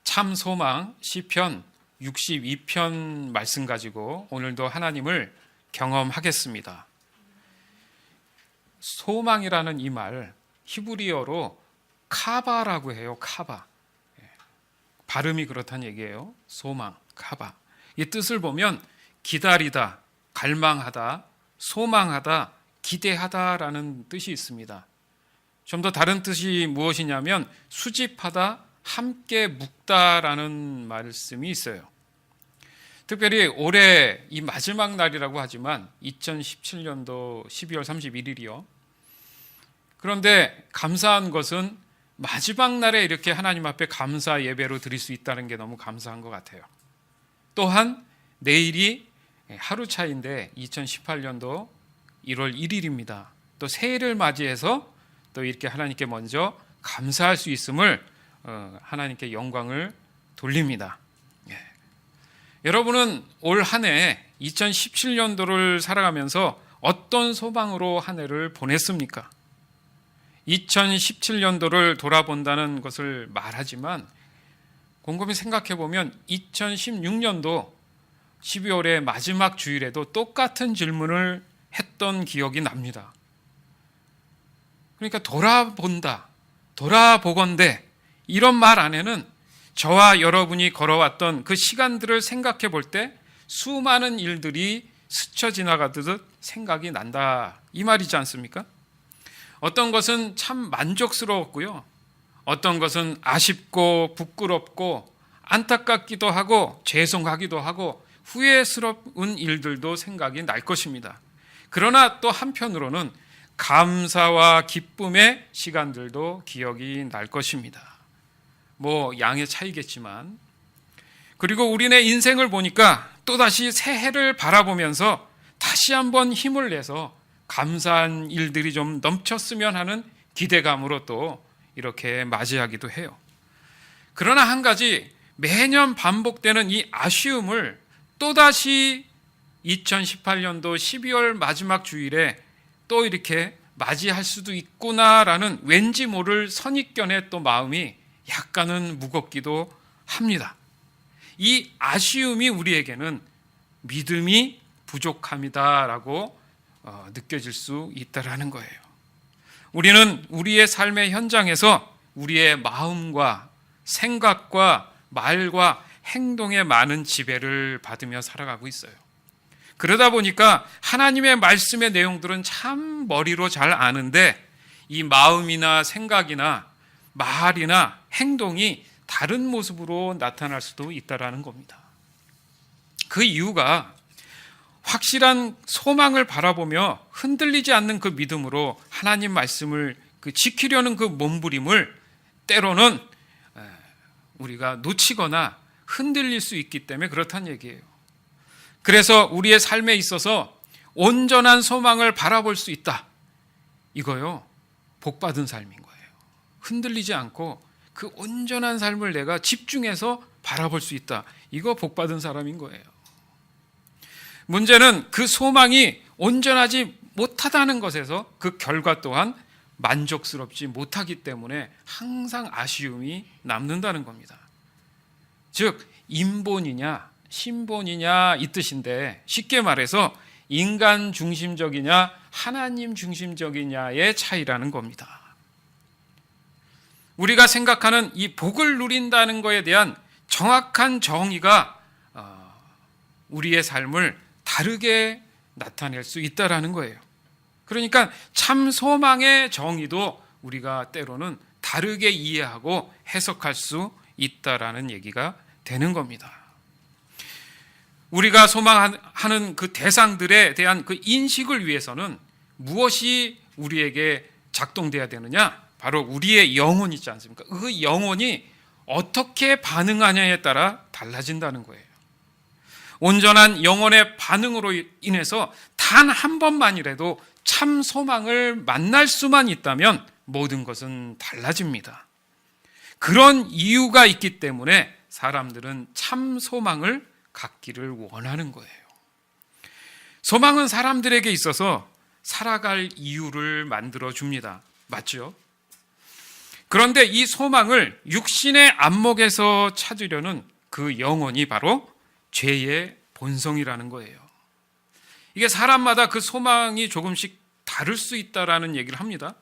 참 소망 시편 62편 말씀 가지고 오늘도 하나님을 경험하겠습니다. 소망이라는 이 말 히브리어로 카바라고 해요. 카바. 발음이 그렇다는 얘기예요. 소망, 카바. 이 뜻을 보면 기다리다, 갈망하다, 소망하다, 기대하다라는 뜻이 있습니다. 좀 더 다른 뜻이 무엇이냐면 수집하다, 함께 묵다라는 말씀이 있어요. 특별히 올해 이 마지막 날이라고 하지만 2017년도 12월 31일이요. 그런데 감사한 것은 마지막 날에 이렇게 하나님 앞에 감사 예배로 드릴 수 있다는 게 너무 감사한 것 같아요. 또한 내일이 하루 차인데 2018년도 1월 1일입니다. 또 새해를 맞이해서 또 이렇게 하나님께 먼저 감사할 수 있음을 하나님께 영광을 돌립니다. 여러분은 올 한 해 2017년도를 살아가면서 어떤 소망으로 한 해를 보냈습니까? 2017년도를 돌아본다는 것을 말하지만 곰곰이 생각해 보면 2016년도 12월의 마지막 주일에도 똑같은 질문을 했던 기억이 납니다. 그러니까 돌아본다, 돌아보건대 이런 말 안에는 저와 여러분이 걸어왔던 그 시간들을 생각해 볼 때 수많은 일들이 스쳐 지나가듯 생각이 난다 이 말이지 않습니까? 어떤 것은 참 만족스러웠고요. 어떤 것은 아쉽고 부끄럽고 안타깝기도 하고 죄송하기도 하고 후회스러운 일들도 생각이 날 것입니다. 그러나 또 한편으로는 감사와 기쁨의 시간들도 기억이 날 것입니다. 뭐 양의 차이겠지만, 그리고 우리네 인생을 보니까 또다시 새해를 바라보면서 다시 한번 힘을 내서 감사한 일들이 좀 넘쳤으면 하는 기대감으로 또 이렇게 맞이하기도 해요. 그러나 한 가지 매년 반복되는 이 아쉬움을 또다시 2018년도 12월 마지막 주일에 또 이렇게 맞이할 수도 있구나라는 왠지 모를 선입견의 또 마음이 약간은 무겁기도 합니다. 이 아쉬움이 우리에게는 믿음이 부족함이다라고 느껴질 수 있다라는 거예요. 우리는 우리의 삶의 현장에서 우리의 마음과 생각과 말과 행동에 많은 지배를 받으며 살아가고 있어요. 그러다 보니까 하나님의 말씀의 내용들은 참 머리로 잘 아는데 이 마음이나 생각이나 말이나 행동이 다른 모습으로 나타날 수도 있다라는 겁니다. 그 이유가 확실한 소망을 바라보며 흔들리지 않는 그 믿음으로 하나님 말씀을 지키려는 그 몸부림을 때로는 우리가 놓치거나 흔들릴 수 있기 때문에 그렇다는 얘기예요. 그래서 우리의 삶에 있어서 온전한 소망을 바라볼 수 있다. 이거요, 복받은 삶인 거예요. 흔들리지 않고 그 온전한 삶을 내가 집중해서 바라볼 수 있다. 이거 복받은 사람인 거예요. 문제는 그 소망이 온전하지 못하다는 것에서 그 결과 또한 만족스럽지 못하기 때문에 항상 아쉬움이 남는다는 겁니다. 즉 인본이냐 신본이냐 이 뜻인데, 쉽게 말해서 인간 중심적이냐 하나님 중심적이냐의 차이라는 겁니다. 우리가 생각하는 이 복을 누린다는 것에 대한 정확한 정의가 우리의 삶을 다르게 나타낼 수 있다라는 거예요. 그러니까 참 소망의 정의도 우리가 때로는 다르게 이해하고 해석할 수 있다라는 얘기가 되는 겁니다. 우리가 소망하는 그 대상들에 대한 그 인식을 위해서는 무엇이 우리에게 작동돼야 되느냐? 바로 우리의 영혼 있지 않습니까? 그 영혼이 어떻게 반응하냐에 따라 달라진다는 거예요. 온전한 영혼의 반응으로 인해서 단 한 번만이라도 참 소망을 만날 수만 있다면 모든 것은 달라집니다. 그런 이유가 있기 때문에 사람들은 참 소망을 갖기를 원하는 거예요. 소망은 사람들에게 있어서 살아갈 이유를 만들어 줍니다. 맞죠? 그런데 이 소망을 육신의 안목에서 찾으려는 그 영혼이 바로 죄의 본성이라는 거예요. 이게 사람마다 그 소망이 조금씩 다를 수 있다라는 얘기를 합니다.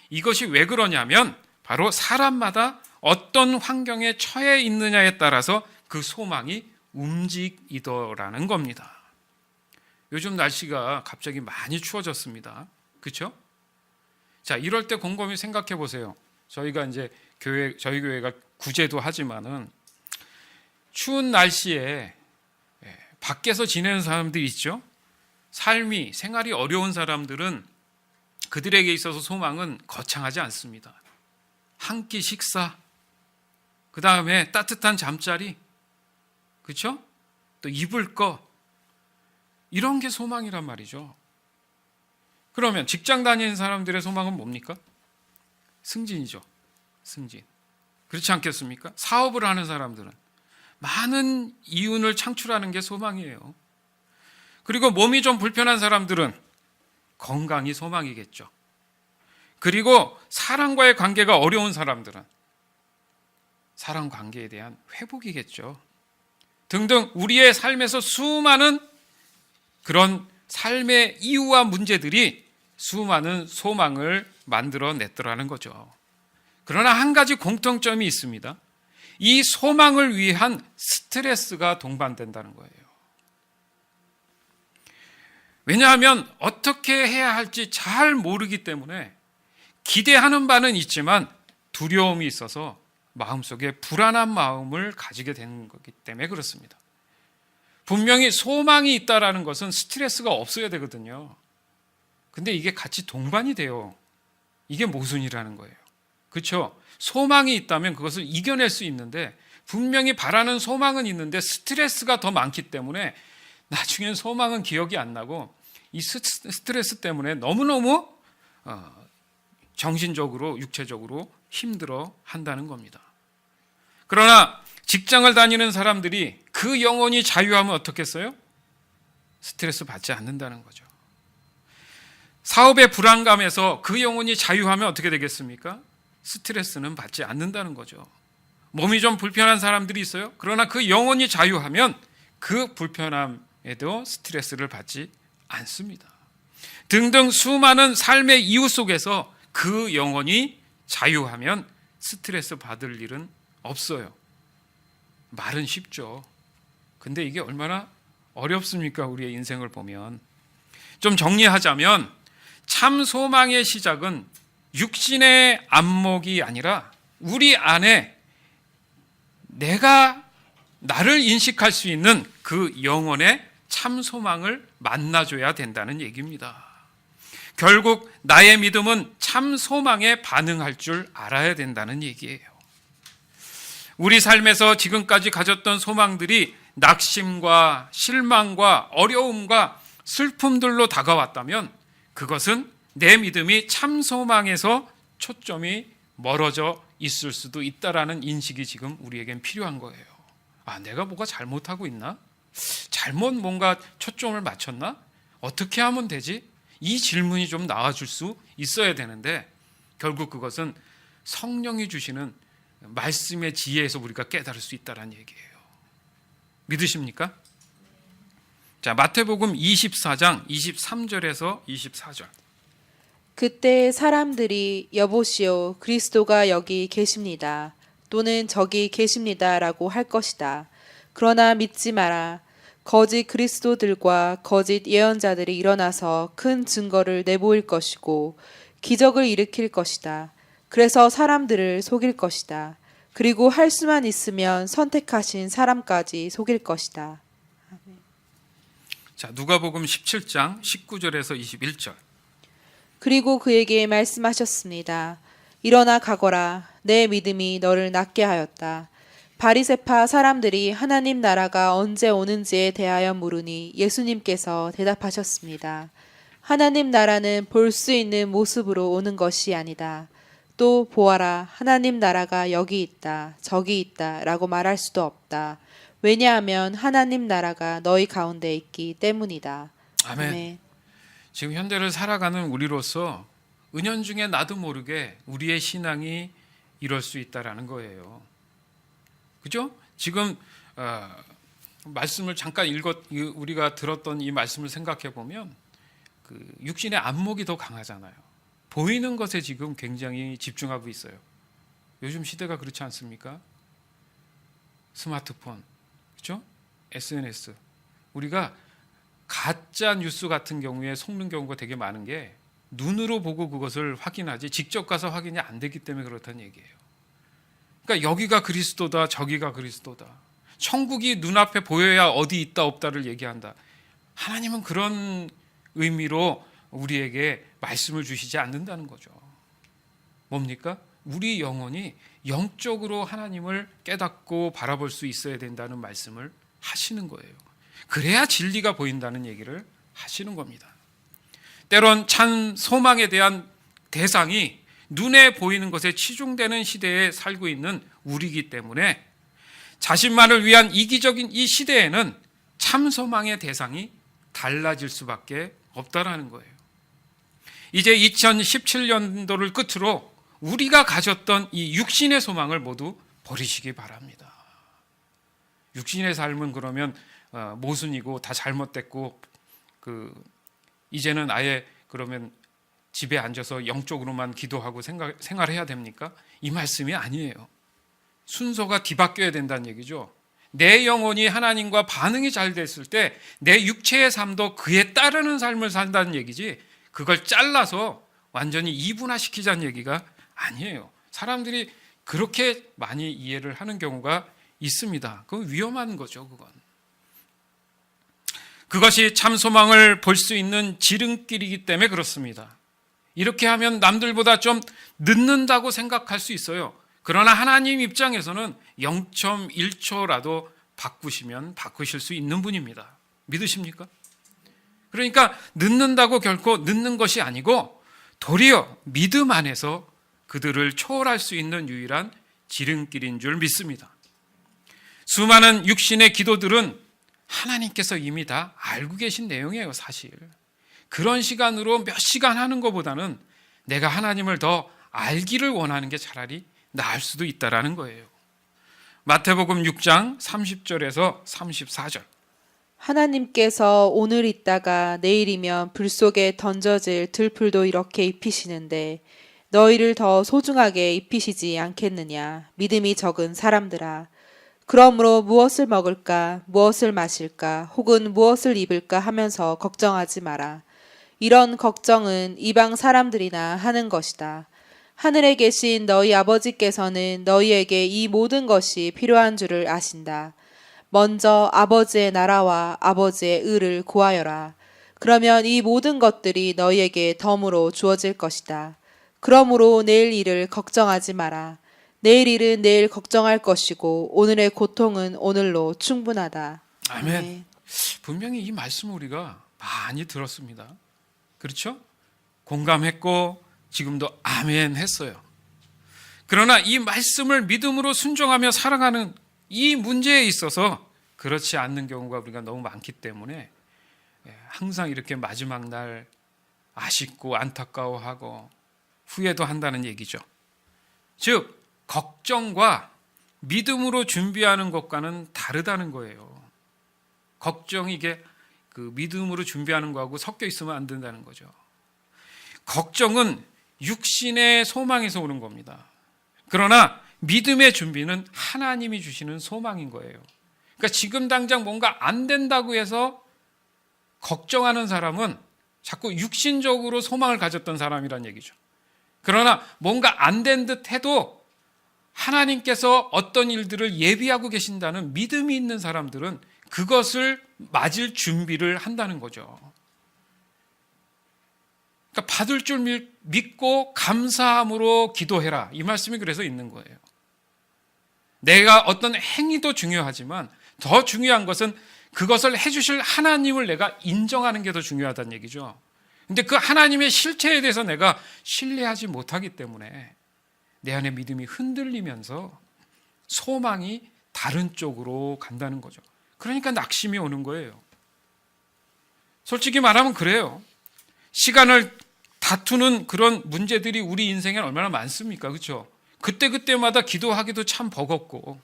이것이 왜 그러냐면 바로 사람마다 어떤 환경에 처해 있느냐에 따라서 그 소망이 움직이더라는 겁니다. 요즘 날씨가 갑자기 많이 추워졌습니다. 그렇죠? 자, 이럴 때 곰곰이 생각해 보세요. 저희가 이제 저희 교회가 구제도 하지만은 추운 날씨에 밖에서 지내는 사람들이 있죠. 생활이 어려운 사람들은 그들에게 있어서 소망은 거창하지 않습니다. 한 끼 식사, 그 다음에 따뜻한 잠자리, 그렇죠? 또 입을 거, 이런 게 소망이란 말이죠. 그러면 직장 다니는 사람들의 소망은 뭡니까? 승진이죠. 승진. 그렇지 않겠습니까? 사업을 하는 사람들은 많은 이윤을 창출하는 게 소망이에요. 그리고 몸이 좀 불편한 사람들은 건강이 소망이겠죠. 그리고 사람과의 관계가 어려운 사람들은 사람 관계에 대한 회복이겠죠. 등등 우리의 삶에서 수많은 그런 삶의 이유와 문제들이 수많은 소망을 만들어냈더라는 거죠. 그러나 한 가지 공통점이 있습니다. 이 소망을 위한 스트레스가 동반된다는 거예요. 왜냐하면 어떻게 해야 할지 잘 모르기 때문에 기대하는 바는 있지만 두려움이 있어서 마음속에 불안한 마음을 가지게 되는 거기 때문에 그렇습니다. 분명히 소망이 있다라는 것은 스트레스가 없어야 되거든요. 근데 이게 같이 동반이 돼요. 이게 모순이라는 거예요. 그렇죠? 소망이 있다면 그것을 이겨낼 수 있는데 분명히 바라는 소망은 있는데 스트레스가 더 많기 때문에 나중엔 소망은 기억이 안 나고 이 스트레스 때문에 너무너무 정신적으로 육체적으로 힘들어 한다는 겁니다. 그러나 직장을 다니는 사람들이 그 영혼이 자유하면 어떻겠어요? 스트레스 받지 않는다는 거죠. 사업의 불안감에서 그 영혼이 자유하면 어떻게 되겠습니까? 스트레스는 받지 않는다는 거죠. 몸이 좀 불편한 사람들이 있어요. 그러나 그 영혼이 자유하면 그 불편함에도 스트레스를 받지 않습니다. 등등 수많은 삶의 이유 속에서 그 영혼이 자유하면 스트레스 받을 일은 없어요. 말은 쉽죠. 근데 이게 얼마나 어렵습니까? 우리의 인생을 보면. 좀 정리하자면 참 소망의 시작은 육신의 안목이 아니라 우리 안에 내가 나를 인식할 수 있는 그 영혼의 참 소망을 만나줘야 된다는 얘기입니다. 결국 나의 믿음은 참 소망에 반응할 줄 알아야 된다는 얘기예요. 우리 삶에서 지금까지 가졌던 소망들이 낙심과 실망과 어려움과 슬픔들로 다가왔다면 그것은 내 믿음이 참 소망에서 초점이 멀어져 있을 수도 있다라는 인식이 지금 우리에겐 필요한 거예요. 내가 뭐가 잘못하고 있나? 잘못 뭔가 초점을 맞췄나? 어떻게 하면 되지? 이 질문이 좀 나와줄 수 있어야 되는데 결국 그것은 성령이 주시는 말씀의 지혜에서 우리가 깨달을 수 있다는 얘기예요. 믿으십니까? 자, 마태복음 24장 23절에서 24절. 그때 사람들이 여보시오 그리스도가 여기 계십니다. 또는 저기 계십니다 라고 할 것이다. 그러나 믿지 마라. 거짓 그리스도들과 거짓 예언자들이 일어나서 큰 증거를 내보일 것이고 기적을 일으킬 것이다. 그래서 사람들을 속일 것이다. 그리고 할 수만 있으면 선택하신 사람까지 속일 것이다. 자, 누가복음 17장 19절에서 21절. 그리고 그에게 말씀하셨습니다. 일어나 가거라. 내 믿음이 너를 낫게 하였다. 바리새파 사람들이 하나님 나라가 언제 오는지에 대하여 물으니 예수님께서 대답하셨습니다. 하나님 나라는 볼 수 있는 모습으로 오는 것이 아니다. 또 보아라, 하나님 나라가 여기 있다, 저기 있다 라고 말할 수도 없다. 왜냐하면 하나님 나라가 너희 가운데 있기 때문이다. 아멘. 아멘. 지금 현대를 살아가는 우리로서 은연중에 나도 모르게 우리의 신앙이 이럴 수 있다라는 거예요. 그죠? 지금 말씀을 잠깐 우리가 들었던 이 말씀을 생각해 보면 그 육신의 안목이 더 강하잖아요. 보이는 것에 지금 굉장히 집중하고 있어요. 요즘 시대가 그렇지 않습니까? 스마트폰, 그죠? SNS. 우리가 가짜 뉴스 같은 경우에 속는 경우가 되게 많은 게 눈으로 보고 그것을 확인하지 직접 가서 확인이 안 되기 때문에 그렇다는 얘기예요. 그러니까 여기가 그리스도다, 저기가 그리스도다. 천국이 눈앞에 보여야 어디 있다 없다를 얘기한다. 하나님은 그런 의미로 우리에게 말씀을 주시지 않는다는 거죠. 뭡니까? 우리 영혼이 영적으로 하나님을 깨닫고 바라볼 수 있어야 된다는 말씀을 하시는 거예요. 그래야 진리가 보인다는 얘기를 하시는 겁니다. 때론 참 소망에 대한 대상이 눈에 보이는 것에 치중되는 시대에 살고 있는 우리이기 때문에 자신만을 위한 이기적인 이 시대에는 참 소망의 대상이 달라질 수밖에 없다라는 거예요. 이제 2017년도를 끝으로 우리가 가졌던 이 육신의 소망을 모두 버리시기 바랍니다. 육신의 삶은 그러면 모순이고 다 잘못됐고 이제는 아예 그러면 집에 앉아서 영적으로만 기도하고 생활해야 됩니까? 이 말씀이 아니에요. 순서가 뒤바뀌어야 된다는 얘기죠. 내 영혼이 하나님과 반응이 잘 됐을 때 내 육체의 삶도 그에 따르는 삶을 산다는 얘기지, 그걸 잘라서 완전히 이분화시키자는 얘기가 아니에요. 사람들이 그렇게 많이 이해를 하는 경우가 있습니다. 그건 위험한 거죠. 그것이 참 소망을 볼 수 있는 지름길이기 때문에 그렇습니다. 이렇게 하면 남들보다 좀 늦는다고 생각할 수 있어요. 그러나 하나님 입장에서는 0.1초라도 바꾸시면 바꾸실 수 있는 분입니다. 믿으십니까? 그러니까 늦는다고 결코 늦는 것이 아니고 도리어 믿음 안에서 그들을 초월할 수 있는 유일한 지름길인 줄 믿습니다. 수많은 육신의 기도들은 하나님께서 이미 다 알고 계신 내용이에요, 사실. 그런 시간으로 몇 시간 하는 것보다는 내가 하나님을 더 알기를 원하는 게 차라리 나을 수도 있다라는 거예요. 마태복음 6장 30절에서 34절. 하나님께서 오늘 있다가 내일이면 불 속에 던져질 들풀도 이렇게 입히시는데 너희를 더 소중하게 입히시지 않겠느냐, 믿음이 적은 사람들아. 그러므로 무엇을 먹을까, 무엇을 마실까, 혹은 무엇을 입을까 하면서 걱정하지 마라. 이런 걱정은 이방 사람들이나 하는 것이다. 하늘에 계신 너희 아버지께서는 너희에게 이 모든 것이 필요한 줄을 아신다. 먼저 아버지의 나라와 아버지의 의를 구하여라. 그러면 이 모든 것들이 너희에게 덤으로 주어질 것이다. 그러므로 내일 일을 걱정하지 마라. 내일 일은 내일 걱정할 것이고 오늘의 고통은 오늘로 충분하다. 아멘. 분명히 이 말씀을 우리가 많이 들었습니다. 그렇죠? 공감했고 지금도 아멘 했어요. 그러나 이 말씀을 믿음으로 순종하며 살아가는 이 문제에 있어서 그렇지 않는 경우가 우리가 너무 많기 때문에 항상 이렇게 마지막 날 아쉽고 안타까워하고 후회도 한다는 얘기죠. 즉 걱정과 믿음으로 준비하는 것과는 다르다는 거예요. 걱정이 이게 그 믿음으로 준비하는 거하고 섞여 있으면 안 된다는 거죠. 걱정은 육신의 소망에서 오는 겁니다. 그러나 믿음의 준비는 하나님이 주시는 소망인 거예요. 그러니까 지금 당장 뭔가 안 된다고 해서 걱정하는 사람은 자꾸 육신적으로 소망을 가졌던 사람이란 얘기죠. 그러나 뭔가 안 된 듯 해도 하나님께서 어떤 일들을 예비하고 계신다는 믿음이 있는 사람들은 그것을 맞을 준비를 한다는 거죠. 그러니까 받을 줄 믿고 감사함으로 기도해라. 이 말씀이 그래서 있는 거예요. 내가 어떤 행위도 중요하지만 더 중요한 것은 그것을 해주실 하나님을 내가 인정하는 게 더 중요하다는 얘기죠. 근데 그 하나님의 실체에 대해서 내가 신뢰하지 못하기 때문에 내 안에 믿음이 흔들리면서 소망이 다른 쪽으로 간다는 거죠. 그러니까 낙심이 오는 거예요. 솔직히 말하면 그래요. 시간을 다투는 그런 문제들이 우리 인생에 얼마나 많습니까? 그렇죠? 그때그때마다 기도하기도 참 버겁고,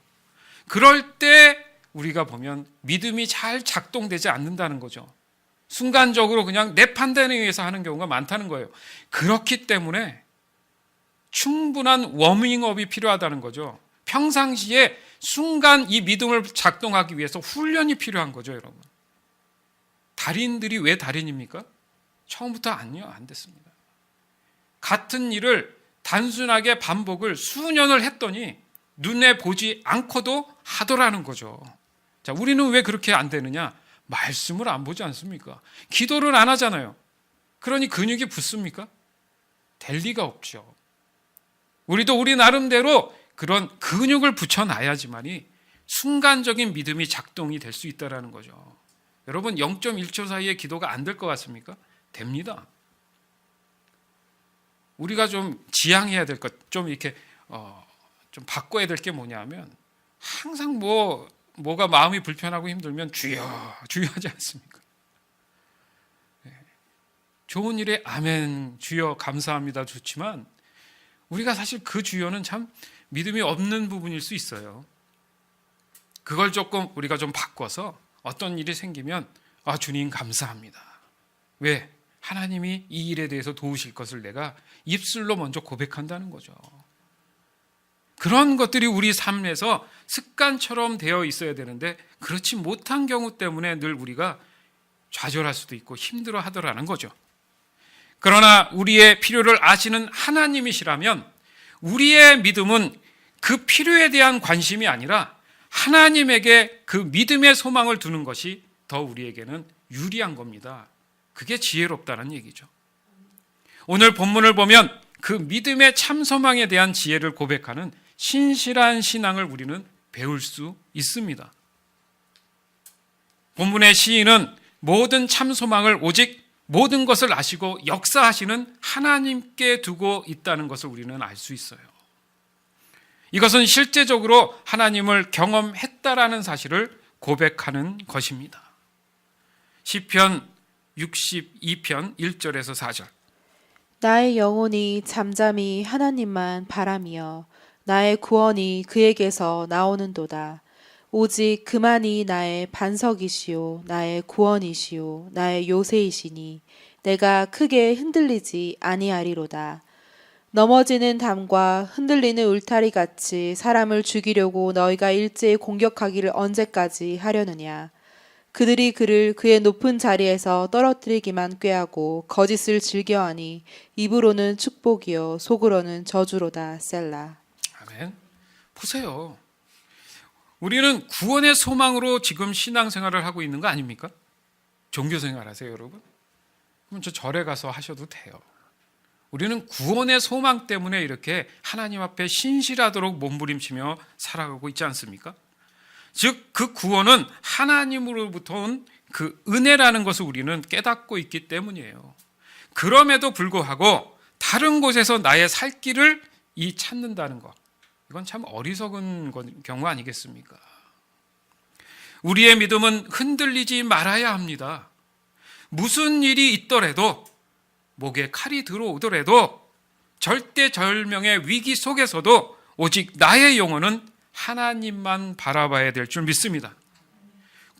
그럴 때 우리가 보면 믿음이 잘 작동되지 않는다는 거죠. 순간적으로 그냥 내 판단에 의해서 하는 경우가 많다는 거예요. 그렇기 때문에 충분한 워밍업이 필요하다는 거죠. 평상시에 순간 이 믿음을 작동하기 위해서 훈련이 필요한 거죠, 여러분. 달인들이 왜 달인입니까? 처음부터 안 됐습니다. 같은 일을 단순하게 반복을 수년을 했더니 눈에 보지 않고도 하더라는 거죠. 자, 우리는 왜 그렇게 안 되느냐? 말씀을 안 보지 않습니까? 기도를 안 하잖아요. 그러니 근육이 붙습니까? 될 리가 없죠. 우리도 우리 나름대로 그런 근육을 붙여놔야지만이 순간적인 믿음이 작동이 될 수 있다는 거죠. 여러분, 0.1초 사이에 기도가 안 될 것 같습니까? 됩니다. 우리가 좀 지향해야 될 것, 좀 이렇게 좀 바꿔야 될 게 뭐냐면, 항상 뭐가 마음이 불편하고 힘들면 주여 하지 않습니까? 좋은 일에 아멘, 주여 감사합니다 좋지만, 우리가 사실 그 주여는 참 믿음이 없는 부분일 수 있어요. 그걸 조금 우리가 좀 바꿔서 어떤 일이 생기면 주님 감사합니다. 왜? 하나님이 이 일에 대해서 도우실 것을 내가 입술로 먼저 고백한다는 거죠. 그런 것들이 우리 삶에서 습관처럼 되어 있어야 되는데, 그렇지 못한 경우 때문에 늘 우리가 좌절할 수도 있고 힘들어 하더라는 거죠. 그러나 우리의 필요를 아시는 하나님이시라면 우리의 믿음은 그 필요에 대한 관심이 아니라 하나님에게 그 믿음의 소망을 두는 것이 더 우리에게는 유리한 겁니다. 그게 지혜롭다는 얘기죠. 오늘 본문을 보면 그 믿음의 참 소망에 대한 지혜를 고백하는 신실한 신앙을 우리는 배울 수 있습니다. 본문의 시인은 모든 참 소망을 오직 모든 것을 아시고 역사하시는 하나님께 두고 있다는 것을 우리는 알 수 있어요. 이것은 실제적으로 하나님을 경험했다라는 사실을 고백하는 것입니다. 시편 62편 1절에서 4절. 나의 영혼이 잠잠히 하나님만 바라며 나의 구원이 그에게서 나오는도다. 오직 그만이 나의 반석이시요 나의 구원이시요 나의 요새이시니 내가 크게 흔들리지 아니하리로다. 넘어지는 담과 흔들리는 울타리 같이 사람을 죽이려고 너희가 일제히 공격하기를 언제까지 하려느냐. 그들이 그를 그의 높은 자리에서 떨어뜨리기만 꾀하고 거짓을 즐겨하니 입으로는 축복이요 속으로는 저주로다. 셀라. 아멘. 보세요. 우리는 구원의 소망으로 지금 신앙생활을 하고 있는 거 아닙니까? 종교생활 하세요, 여러분? 그럼 저 절에 가서 하셔도 돼요. 우리는 구원의 소망 때문에 이렇게 하나님 앞에 신실하도록 몸부림치며 살아가고 있지 않습니까? 즉, 그 구원은 하나님으로부터 온 그 은혜라는 것을 우리는 깨닫고 있기 때문이에요. 그럼에도 불구하고 다른 곳에서 나의 살 길을 찾는다는 것, 이건 참 어리석은 경우 아니겠습니까? 우리의 믿음은 흔들리지 말아야 합니다. 무슨 일이 있더라도, 목에 칼이 들어오더라도, 절대절명의 위기 속에서도 오직 나의 영혼은 하나님만 바라봐야 될 줄 믿습니다.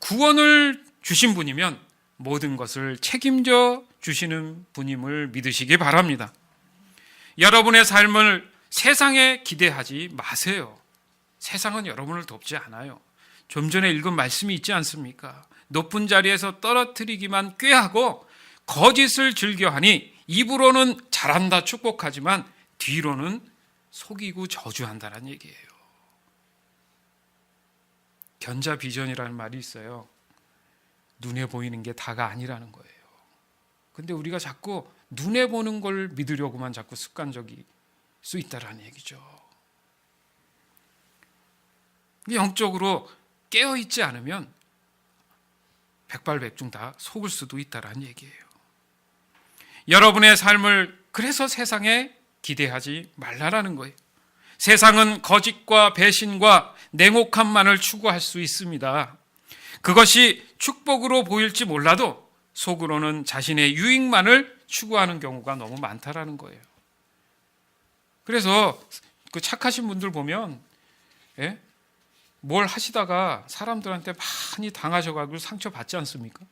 구원을 주신 분이면 모든 것을 책임져 주시는 분임을 믿으시기 바랍니다. 여러분의 삶을 세상에 기대하지 마세요. 세상은 여러분을 돕지 않아요. 좀 전에 읽은 말씀이 있지 않습니까? 높은 자리에서 떨어뜨리기만 꾀하고 거짓을 즐겨하니 입으로는 잘한다 축복하지만 뒤로는 속이고 저주한다는 얘기예요. 견자비전이라는 말이 있어요. 눈에 보이는 게 다가 아니라는 거예요. 근데 우리가 자꾸 눈에 보는 걸 믿으려고만 자꾸 습관적일 수 있다라는 얘기죠. 영적으로 깨어있지 않으면 백발백중 다 속을 수도 있다라는 얘기예요. 여러분의 삶을 그래서 세상에 기대하지 말라라는 거예요. 세상은 거짓과 배신과 냉혹함만을 추구할 수 있습니다. 그것이 축복으로 보일지 몰라도 속으로는 자신의 유익만을 추구하는 경우가 너무 많다라는 거예요. 그래서 그 착하신 분들 보면 예? 뭘 하시다가 사람들한테 많이 당하셔가지고 상처 받지 않습니까?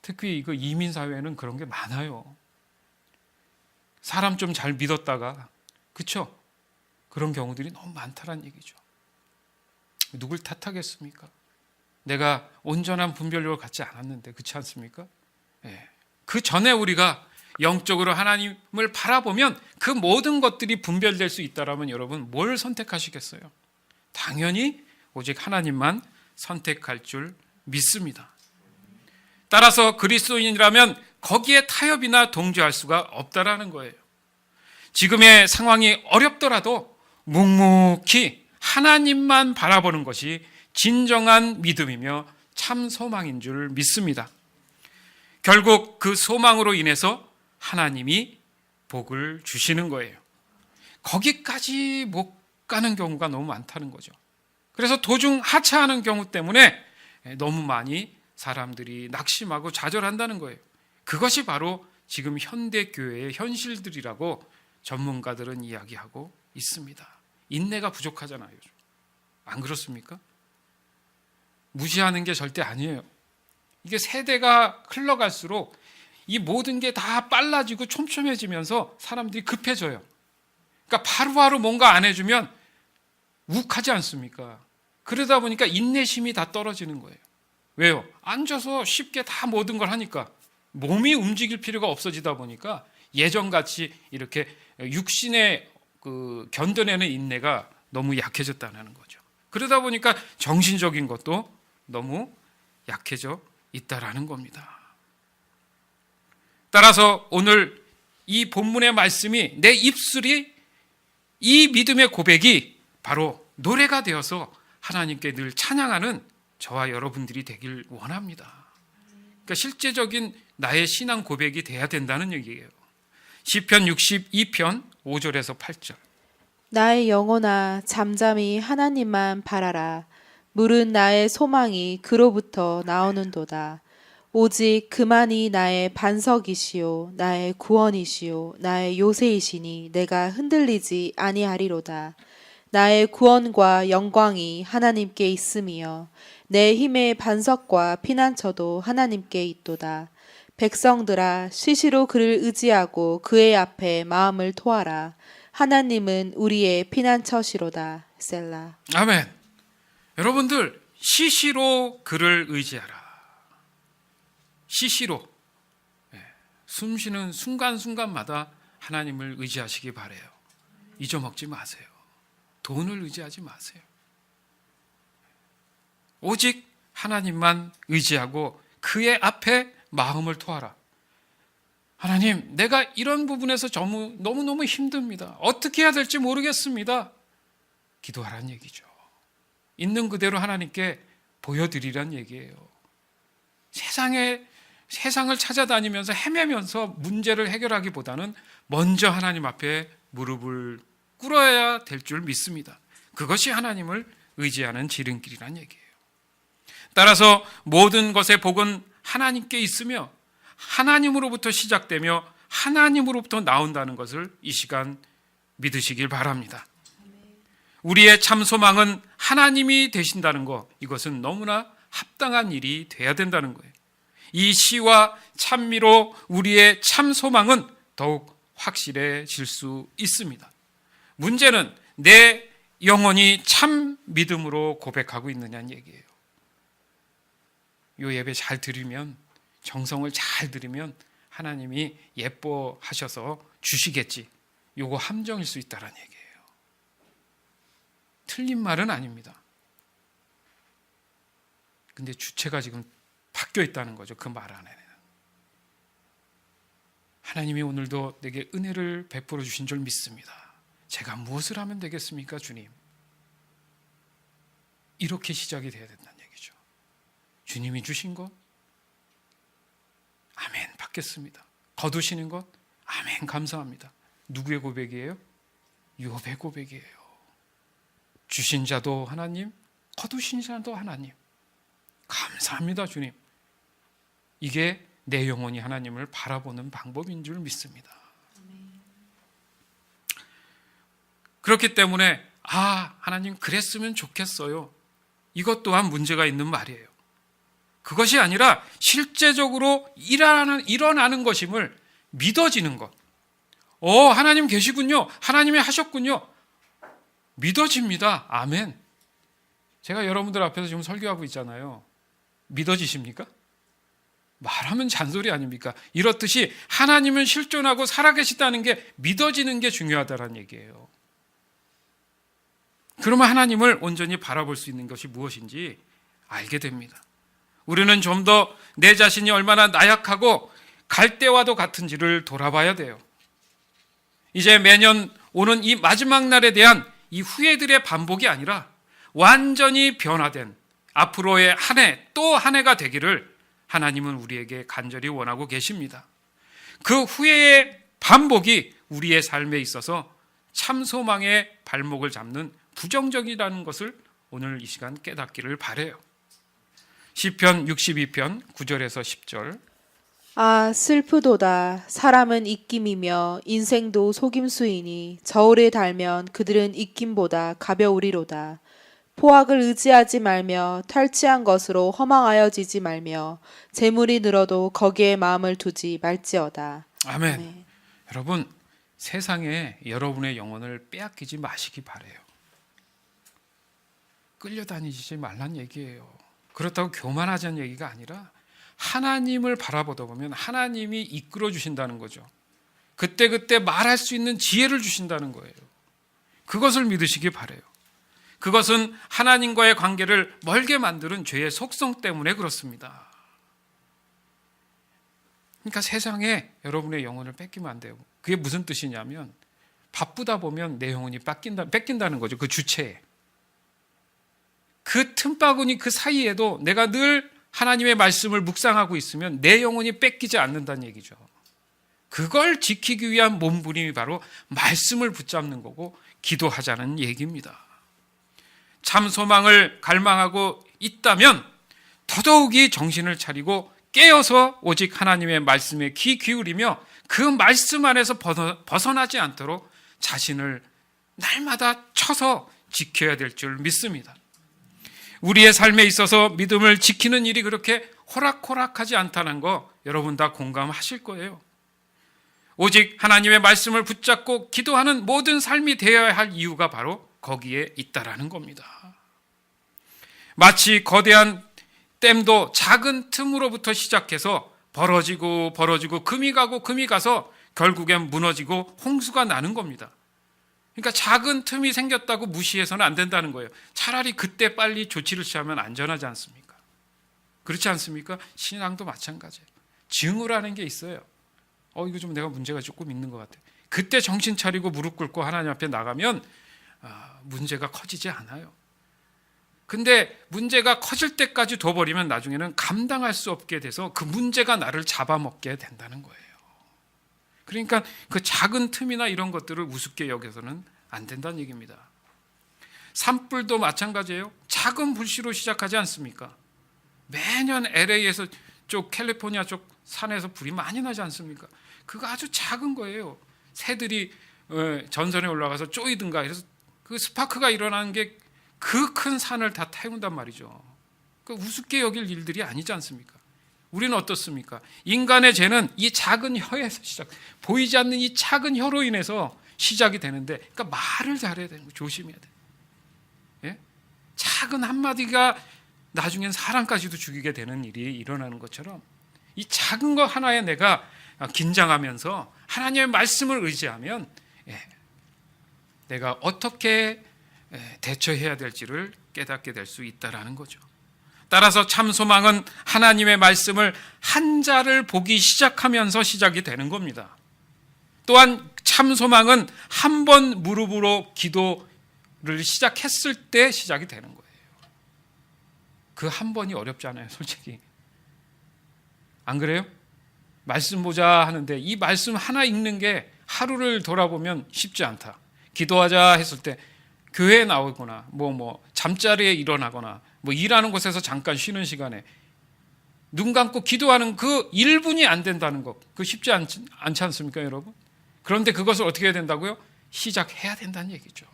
특히 이거 이민 사회는 그런 게 많아요. 사람 좀 잘 믿었다가 그쵸? 그런 경우들이 너무 많다는 얘기죠. 누굴 탓하겠습니까? 내가 온전한 분별력을 갖지 않았는데 그렇지 않습니까? 예. 그 전에 우리가 영적으로 하나님을 바라보면 그 모든 것들이 분별될 수 있다라면 여러분 뭘 선택하시겠어요? 당연히 오직 하나님만 선택할 줄 믿습니다. 따라서 그리스도인이라면 거기에 타협이나 동조할 수가 없다라는 거예요. 지금의 상황이 어렵더라도 묵묵히 하나님만 바라보는 것이 진정한 믿음이며 참 소망인 줄 믿습니다. 결국 그 소망으로 인해서 하나님이 복을 주시는 거예요. 거기까지 못 가는 경우가 너무 많다는 거죠. 그래서 도중 하차하는 경우 때문에 너무 많이 사람들이 낙심하고 좌절한다는 거예요. 그것이 바로 지금 현대교회의 현실들이라고 전문가들은 이야기하고 있습니다. 인내가 부족하잖아요. 안 그렇습니까? 무시하는 게 절대 아니에요. 이게 세대가 흘러갈수록 이 모든 게 다 빨라지고 촘촘해지면서 사람들이 급해져요. 그러니까 바로바로 뭔가 안 해주면 욱하지 않습니까? 그러다 보니까 인내심이 다 떨어지는 거예요. 왜요? 앉아서 쉽게 다 모든 걸 하니까 몸이 움직일 필요가 없어지다 보니까 예전같이 이렇게 육신의 그 견뎌내는 인내가 너무 약해졌다는 거죠. 그러다 보니까 정신적인 것도 너무 약해져 있다라는 겁니다. 따라서 오늘 이 본문의 말씀이 내 입술이 이 믿음의 고백이 바로 노래가 되어서 하나님께 늘 찬양하는 저와 여러분들이 되길 원합니다. 그러니까 실제적인 나의 신앙 고백이 돼야 된다는 얘기예요. 시편 62편 5절에서 8절. 나의 영혼아 잠잠히 하나님만 바라라. 물은 나의 소망이 그로부터 나오는도다. 오직 그만이 나의 반석이시요 나의 구원이시요 나의 요새이시니 내가 흔들리지 아니하리로다. 나의 구원과 영광이 하나님께 있음이여 내 힘의 반석과 피난처도 하나님께 있도다. 백성들아 시시로 그를 의지하고 그의 앞에 마음을 토하라. 하나님은 우리의 피난처시로다. 셀라. 아멘. 여러분들 시시로 그를 의지하라. 시시로 숨 쉬는 순간순간마다 하나님을 의지하시기 바라요. 잊어먹지 마세요. 돈을 의지하지 마세요. 오직 하나님만 의지하고 그의 앞에 마음을 토하라. 하나님, 내가 이런 부분에서 너무너무 힘듭니다. 어떻게 해야 될지 모르겠습니다. 기도하라는 얘기죠. 있는 그대로 하나님께 보여드리란 얘기예요. 세상을 찾아다니면서 헤매면서 문제를 해결하기보다는 먼저 하나님 앞에 무릎을 꿇어야 될 줄 믿습니다. 그것이 하나님을 의지하는 지름길이란 얘기예요. 따라서 모든 것의 복은 하나님께 있으며 하나님으로부터 시작되며 하나님으로부터 나온다는 것을 이 시간 믿으시길 바랍니다. 우리의 참 소망은 하나님이 되신다는 것, 이것은 너무나 합당한 일이 돼야 된다는 거예요. 이 시와 찬미로 우리의 참 소망은 더욱 확실해질 수 있습니다. 문제는 내 영혼이 참 믿음으로 고백하고 있느냐는 얘기예요. 이 예배 잘 드리면, 정성을 잘 드리면 하나님이 예뻐하셔서 주시겠지. 요거 함정일 수 있다는 얘기예요. 틀린 말은 아닙니다. 근데 주체가 지금 바뀌어 있다는 거죠. 그 말 안에는. 하나님이 오늘도 내게 은혜를 베풀어 주신 줄 믿습니다. 제가 무엇을 하면 되겠습니까, 주님? 이렇게 시작이 돼야 된다는 얘기죠. 주님이 주신 것, 아멘, 받겠습니다. 거두시는 것, 아멘, 감사합니다. 누구의 고백이에요? 욥의 고백이에요. 주신 자도 하나님, 거두신 자도 하나님. 감사합니다, 주님. 이게 내 영혼이 하나님을 바라보는 방법인 줄 믿습니다. 그렇기 때문에 하나님 그랬으면 좋겠어요. 이것 또한 문제가 있는 말이에요. 그것이 아니라 실제적으로 일어나는 것임을 믿어지는 것. 하나님 계시군요. 하나님이 하셨군요. 믿어집니다. 아멘. 제가 여러분들 앞에서 지금 설교하고 있잖아요. 믿어지십니까? 말하면 잔소리 아닙니까? 이렇듯이 하나님은 실존하고 살아계시다는 게 믿어지는 게 중요하다는 얘기예요. 그러면 하나님을 온전히 바라볼 수 있는 것이 무엇인지 알게 됩니다. 우리는 좀 더 내 자신이 얼마나 나약하고 갈대와도 같은지를 돌아봐야 돼요. 이제 매년 오는 이 마지막 날에 대한 이 후회들의 반복이 아니라 완전히 변화된 앞으로의 한 해 또 한 해가 되기를 하나님은 우리에게 간절히 원하고 계십니다. 그 후회의 반복이 우리의 삶에 있어서 참 소망의 발목을 잡는 부정적이라는 것을 오늘 이 시간 깨닫기를 바라요. 시편 62편 9절에서 10절. 슬프도다. 사람은 입김이며 인생도 속임수이니 저울에 달면 그들은 입김보다 가벼우리로다. 포악을 의지하지 말며 탈취한 것으로 허망하여지지 말며 재물이 늘어도 거기에 마음을 두지 말지어다. 아멘. 아멘. 여러분, 세상에 여러분의 영혼을 빼앗기지 마시기 바라요. 끌려다니지 말란 얘기예요. 그렇다고 교만하자는 얘기가 아니라 하나님을 바라보다 보면 하나님이 이끌어 주신다는 거죠. 그때그때 말할 수 있는 지혜를 주신다는 거예요. 그것을 믿으시기 바라요. 그것은 하나님과의 관계를 멀게 만드는 죄의 속성 때문에 그렇습니다. 그러니까 세상에 여러분의 영혼을 뺏기면 안 돼요. 그게 무슨 뜻이냐면 바쁘다 보면 내 영혼이 뺏긴다는 거죠. 그 주체에. 그 틈바구니 그 사이에도 내가 늘 하나님의 말씀을 묵상하고 있으면 내 영혼이 뺏기지 않는다는 얘기죠. 그걸 지키기 위한 몸부림이 바로 말씀을 붙잡는 거고 기도하자는 얘기입니다. 참 소망을 갈망하고 있다면 더더욱이 정신을 차리고 깨어서 오직 하나님의 말씀에 귀 기울이며 그 말씀 안에서 벗어나지 않도록 자신을 날마다 쳐서 지켜야 될 줄 믿습니다. 우리의 삶에 있어서 믿음을 지키는 일이 그렇게 호락호락하지 않다는 거 여러분 다 공감하실 거예요. 오직 하나님의 말씀을 붙잡고 기도하는 모든 삶이 되어야 할 이유가 바로 거기에 있다라는 겁니다. 마치 거대한 댐도 작은 틈으로부터 시작해서 벌어지고 금이 가고 금이 가서 결국엔 무너지고 홍수가 나는 겁니다. 그러니까 작은 틈이 생겼다고 무시해서는 안 된다는 거예요. 차라리 그때 빨리 조치를 취하면 안전하지 않습니까? 그렇지 않습니까? 신앙도 마찬가지예요. 증오라는 게 있어요. 이거 좀 내가 문제가 조금 있는 것 같아요. 그때 정신 차리고 무릎 꿇고 하나님 앞에 나가면 문제가 커지지 않아요. 근데 문제가 커질 때까지 둬버리면 나중에는 감당할 수 없게 돼서 그 문제가 나를 잡아먹게 된다는 거예요. 그러니까 그 작은 틈이나 이런 것들을 우습게 여겨서는 안 된다는 얘기입니다. 산불도 마찬가지예요. 작은 불씨로 시작하지 않습니까? 매년 LA에서 캘리포니아 쪽 산에서 불이 많이 나지 않습니까? 그거 아주 작은 거예요. 새들이 전선에 올라가서 쪼이든가 이래서 그 스파크가 일어나는 게 그 큰 산을 다 태운단 말이죠. 그 우습게 여길 일들이 아니지 않습니까? 우리는 어떻습니까? 인간의 죄는 이 작은 혀에서 보이지 않는 이 작은 혀로 인해서 시작이 되는데, 그러니까 말을 잘해야 되는 거, 조심해야 돼. 예? 작은 한마디가 나중엔 사람까지도 죽이게 되는 일이 일어나는 것처럼 이 작은 거 하나에 내가 긴장하면서 하나님의 말씀을 의지하면 내가 어떻게 대처해야 될지를 깨닫게 될 수 있다라는 거죠. 따라서 참 소망은 하나님의 말씀을 한자를 보기 시작하면서 시작이 되는 겁니다. 또한 참 소망은 한 번 무릎으로 기도를 시작했을 때 시작이 되는 거예요. 그 한 번이 어렵잖아요, 솔직히. 안 그래요? 말씀 보자 하는데 이 말씀 하나 읽는 게 하루를 돌아보면 쉽지 않다. 기도하자 했을 때 교회에 나오거나 잠자리에 일어나거나 일하는 곳에서 잠깐 쉬는 시간에 눈 감고 기도하는 그 1분이 안 된다는 것, 그거 쉽지 않지 않습니까, 여러분? 그런데 그것을 어떻게 해야 된다고요? 시작해야 된다는 얘기죠.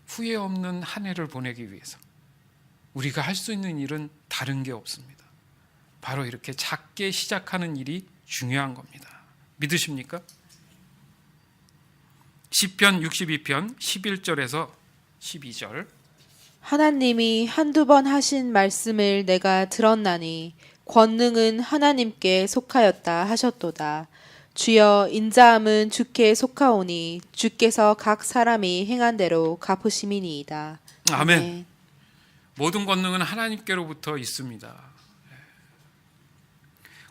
후회 없는 한 해를 보내기 위해서 우리가 할 수 있는 일은 다른 게 없습니다. 바로 이렇게 작게 시작하는 일이 중요한 겁니다. 믿으십니까? 시편 62편 11절에서 12절. 하나님이 한두 번 하신 말씀을 내가 들었나니 권능은 하나님께 속하였다 하셨도다. 주여 인자함은 주께 속하오니 주께서 각 사람이 행한 대로 갚으심이니이다. 아멘. 모든 권능은 하나님께로부터 있습니다.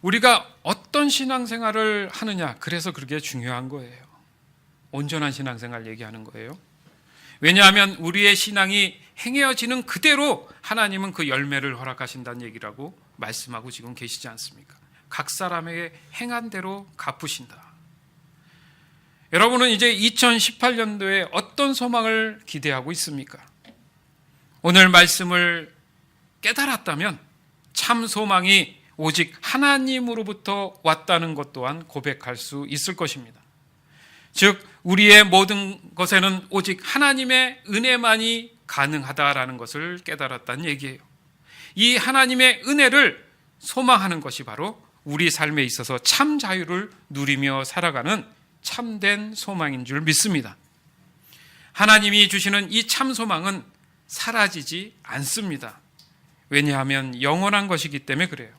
우리가 어떤 신앙생활을 하느냐, 그래서 그게 중요한 거예요. 온전한 신앙생활 얘기하는 거예요. 왜냐하면 우리의 신앙이 행해지는 그대로 하나님은 그 열매를 허락하신다는 얘기라고 말씀하고 지금 계시지 않습니까? 각 사람에게 행한 대로 갚으신다. 여러분은 이제 2018년도에 어떤 소망을 기대하고 있습니까? 오늘 말씀을 깨달았다면 참 소망이 오직 하나님으로부터 왔다는 것 또한 고백할 수 있을 것입니다. 즉 우리의 모든 것에는 오직 하나님의 은혜만이 가능하다라는 것을 깨달았다는 얘기예요. 이 하나님의 은혜를 소망하는 것이 바로 우리 삶에 있어서 참 자유를 누리며 살아가는 참된 소망인 줄 믿습니다. 하나님이 주시는 이 참 소망은 사라지지 않습니다. 왜냐하면 영원한 것이기 때문에 그래요.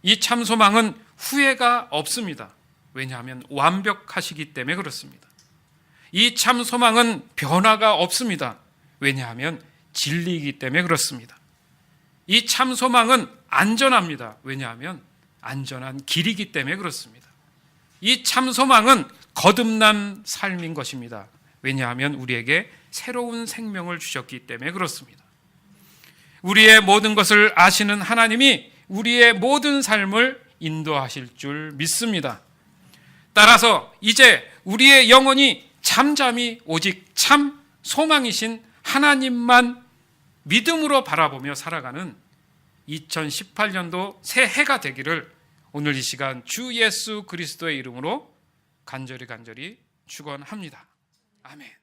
이 참 소망은 후회가 없습니다. 왜냐하면 완벽하시기 때문에 그렇습니다. 이 참 소망은 변화가 없습니다. 왜냐하면 진리이기 때문에 그렇습니다. 이 참 소망은 안전합니다. 왜냐하면 안전한 길이기 때문에 그렇습니다. 이 참 소망은 거듭난 삶인 것입니다. 왜냐하면 우리에게 새로운 생명을 주셨기 때문에 그렇습니다. 우리의 모든 것을 아시는 하나님이 우리의 모든 삶을 인도하실 줄 믿습니다. 따라서 이제 우리의 영혼이 잠잠히 오직 참 소망이신 하나님만 믿음으로 바라보며 살아가는 2018년도 새해가 되기를 오늘 이 시간 주 예수 그리스도의 이름으로 간절히 축원합니다. 아멘.